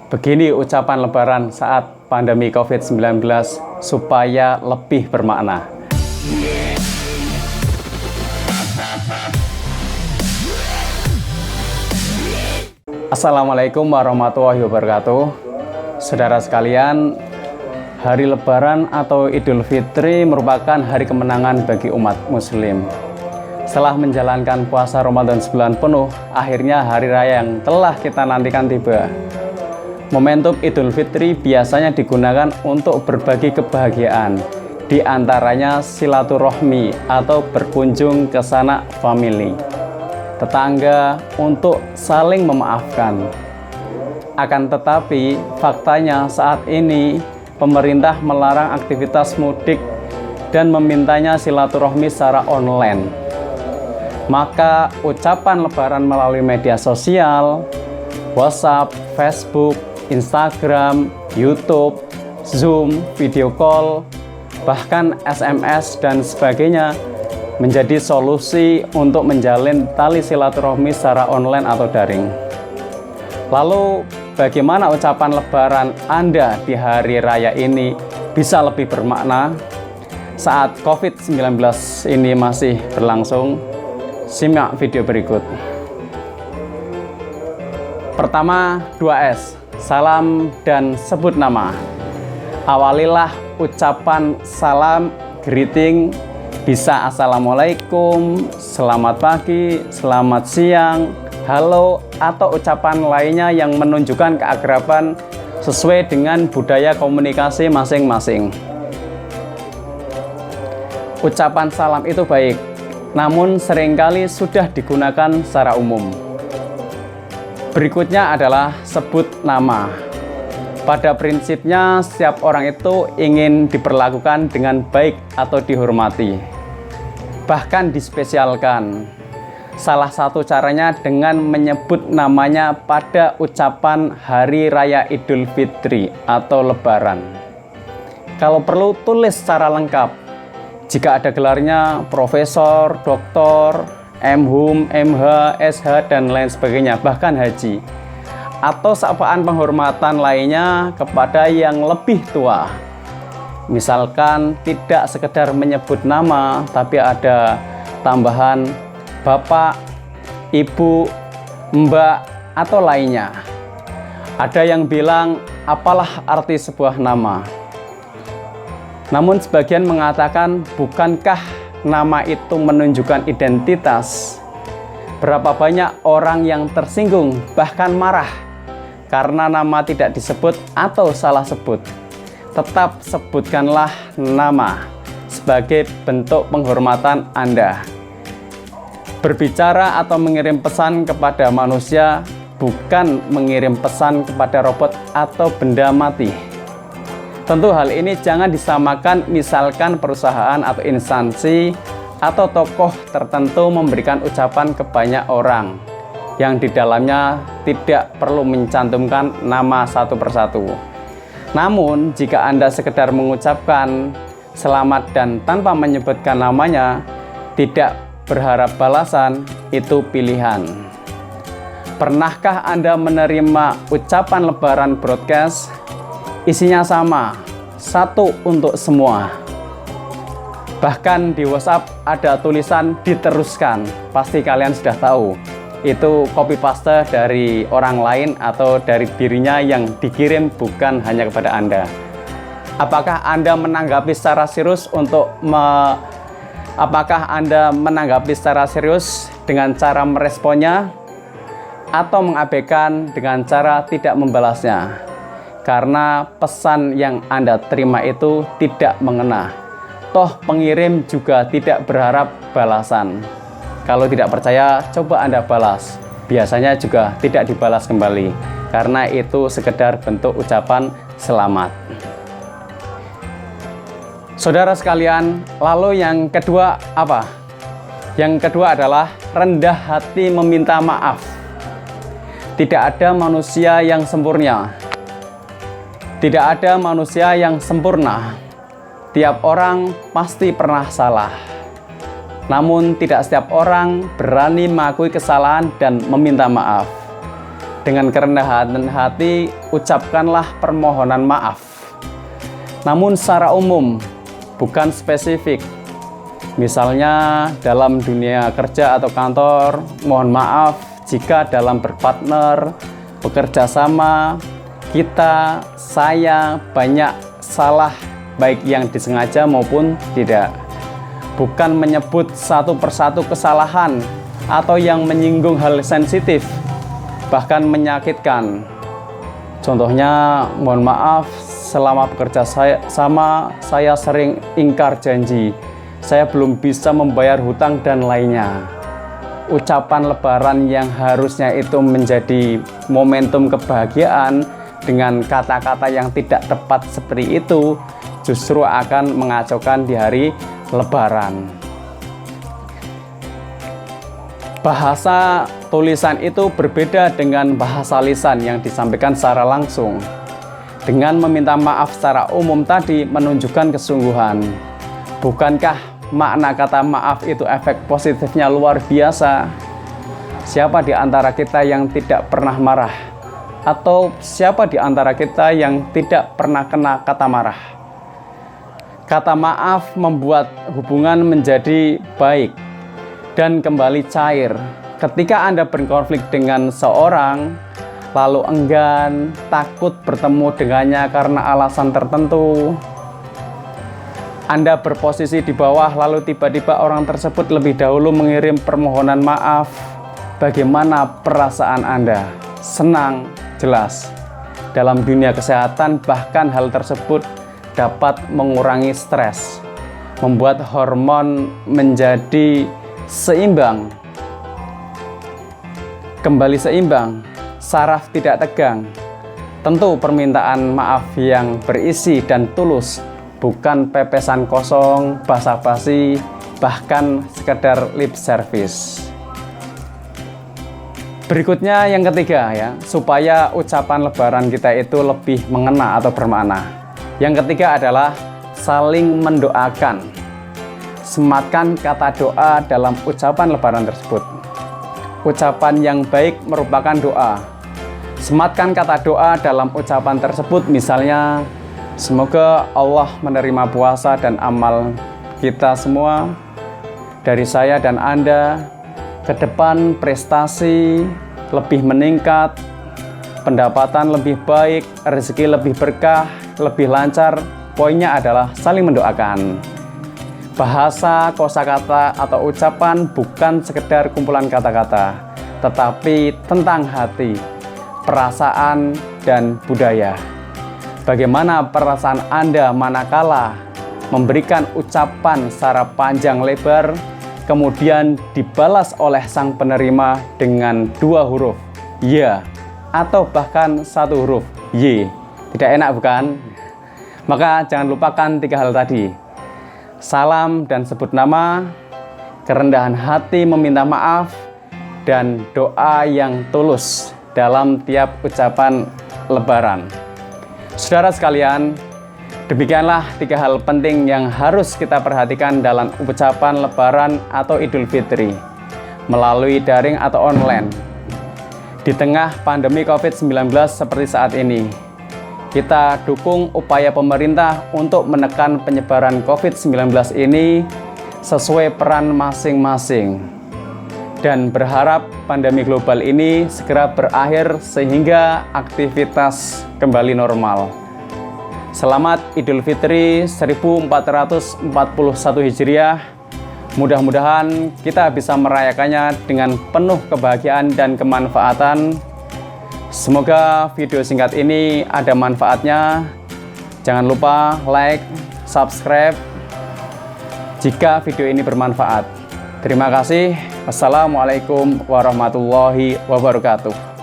Begini ucapan lebaran saat pandemi COVID-19 supaya lebih bermakna. Assalamualaikum warahmatullahi wabarakatuh. Saudara sekalian, hari lebaran atau Idul Fitri merupakan hari kemenangan bagi umat muslim. Setelah menjalankan puasa Ramadan sebulan penuh, akhirnya hari raya yang telah kita nantikan tiba. Momentum Idul Fitri biasanya digunakan untuk berbagi kebahagiaan, di antaranya silaturahmi atau berkunjung ke sanak famili, tetangga untuk saling memaafkan. Akan tetapi, faktanya saat ini pemerintah melarang aktivitas mudik dan memintanya silaturahmi secara online. Maka ucapan lebaran melalui media sosial, WhatsApp, Facebook, Instagram, YouTube, Zoom, video call, bahkan SMS dan sebagainya menjadi solusi untuk menjalin tali silaturahmi secara online atau daring. Lalu, bagaimana ucapan lebaran Anda di hari raya ini bisa lebih bermakna saat COVID-19 ini masih berlangsung? Simak video berikut. Pertama, 2S. Salam dan sebut nama. Awalilah ucapan salam, greeting, bisa assalamualaikum, selamat pagi, selamat siang, halo, atau ucapan lainnya yang menunjukkan keakraban sesuai dengan budaya komunikasi masing-masing. Ucapan salam itu baik, namun seringkali sudah digunakan secara umum. Berikutnya adalah sebut nama. Pada prinsipnya, setiap orang itu ingin diperlakukan dengan baik atau dihormati, bahkan dispesialkan. Salah satu caranya dengan menyebut namanya pada ucapan Hari Raya Idul Fitri atau Lebaran. Kalau perlu, tulis secara lengkap. Jika ada gelarnya Profesor, Doktor, MHum, MH, SH, dan lain sebagainya, bahkan haji, atau sapaan penghormatan lainnya kepada yang lebih tua. Misalkan tidak sekedar menyebut nama, tapi ada tambahan Bapak, Ibu, Mbak, atau lainnya. Ada yang bilang, apalah arti sebuah nama? Namun sebagian mengatakan, bukankah nama itu menunjukkan identitas? Berapa banyak orang yang tersinggung, bahkan marah, karena nama tidak disebut atau salah sebut. Tetap sebutkanlah nama sebagai bentuk penghormatan Anda. Berbicara atau mengirim pesan kepada manusia, bukan mengirim pesan kepada robot atau benda mati. Tentu hal ini jangan disamakan, misalkan perusahaan atau instansi atau tokoh tertentu memberikan ucapan ke banyak orang yang di dalamnya tidak perlu mencantumkan nama satu persatu. Namun, jika Anda sekedar mengucapkan selamat dan tanpa menyebutkan namanya, tidak berharap balasan, itu pilihan. Pernahkah Anda menerima ucapan lebaran broadcast? Isinya sama, satu untuk semua. Bahkan di WhatsApp ada tulisan diteruskan. Pasti kalian sudah tahu. Itu copy paste dari orang lain atau dari dirinya yang dikirim, bukan hanya kepada Anda. Apakah Anda menanggapi secara serius dengan cara meresponnya atau mengabaikan dengan cara tidak membalasnya? Karena pesan yang Anda terima itu tidak mengena. Toh pengirim juga tidak berharap balasan. Kalau tidak percaya, coba Anda balas. Biasanya juga tidak dibalas kembali, karena itu sekedar bentuk ucapan selamat. Saudara sekalian, lalu yang kedua apa? Yang kedua adalah rendah hati meminta maaf. Tidak ada manusia yang sempurna. Tidak ada manusia yang sempurna. Tiap orang pasti pernah salah. Namun tidak setiap orang berani mengakui kesalahan dan meminta maaf. Dengan kerendahan hati, ucapkanlah permohonan maaf. Namun secara umum, bukan spesifik. Misalnya dalam dunia kerja atau kantor, mohon maaf jika dalam berpartner, bekerja sama, saya banyak salah, baik yang disengaja maupun tidak. Bukan menyebut satu persatu kesalahan atau yang menyinggung hal sensitif, bahkan menyakitkan. Contohnya, mohon maaf, selama bekerja saya sering ingkar janji, saya belum bisa membayar hutang dan lainnya. Ucapan lebaran yang harusnya itu menjadi momentum kebahagiaan dengan kata-kata yang tidak tepat seperti itu justru akan mengacaukan di hari lebaran. Bahasa tulisan itu berbeda dengan bahasa lisan yang disampaikan secara langsung. Dengan meminta maaf secara umum tadi menunjukkan kesungguhan. Bukankah makna kata maaf itu efek positifnya luar biasa? Siapa di antara kita yang tidak pernah marah? Atau siapa di antara kita yang tidak pernah kena kata marah? Kata maaf membuat hubungan menjadi baik dan kembali cair. Ketika Anda berkonflik dengan seorang, lalu enggan, takut bertemu dengannya karena alasan tertentu, Anda berposisi di bawah, lalu tiba-tiba orang tersebut lebih dahulu mengirim permohonan maaf. Bagaimana perasaan Anda? Senang, jelas. Dalam dunia kesehatan, bahkan hal tersebut dapat mengurangi stres, membuat hormon menjadi seimbang, kembali seimbang, saraf tidak tegang. Tentu permintaan maaf yang berisi dan tulus, bukan pepesan kosong, basa-basi, bahkan sekedar lip service. Berikutnya yang ketiga ya, supaya ucapan lebaran kita itu lebih mengena atau bermakna. Yang ketiga adalah saling mendoakan. Sematkan kata doa dalam ucapan lebaran tersebut. Ucapan yang baik merupakan doa. Sematkan kata doa dalam ucapan tersebut, misalnya, semoga Allah menerima puasa dan amal kita semua, dari saya dan Anda, ke depan prestasi lebih meningkat, pendapatan lebih baik, rezeki lebih berkah, lebih lancar. Poinnya adalah saling mendoakan. Bahasa, kosakata, atau ucapan bukan sekedar kumpulan kata-kata, tetapi tentang hati, perasaan, dan budaya. Bagaimana perasaan Anda manakala memberikan ucapan secara panjang lebar, kemudian dibalas oleh sang penerima dengan 2 huruf, ya, atau bahkan 1 huruf, y. Tidak enak bukan? Maka jangan lupakan 3 hal tadi. Salam dan sebut nama, kerendahan hati meminta maaf, dan doa yang tulus dalam tiap ucapan lebaran. Saudara sekalian, demikianlah 3 hal penting yang harus kita perhatikan dalam ucapan lebaran atau Idul Fitri melalui daring atau online. Di tengah pandemi COVID-19 seperti saat ini, kita dukung upaya pemerintah untuk menekan penyebaran COVID-19 ini sesuai peran masing-masing dan berharap pandemi global ini segera berakhir sehingga aktivitas kembali normal. Selamat Idul Fitri 1441 Hijriah. Mudah-mudahan kita bisa merayakannya dengan penuh kebahagiaan dan kemanfaatan. Semoga video singkat ini ada manfaatnya. Jangan lupa like, subscribe jika video ini bermanfaat. Terima kasih. Wassalamualaikum warahmatullahi wabarakatuh.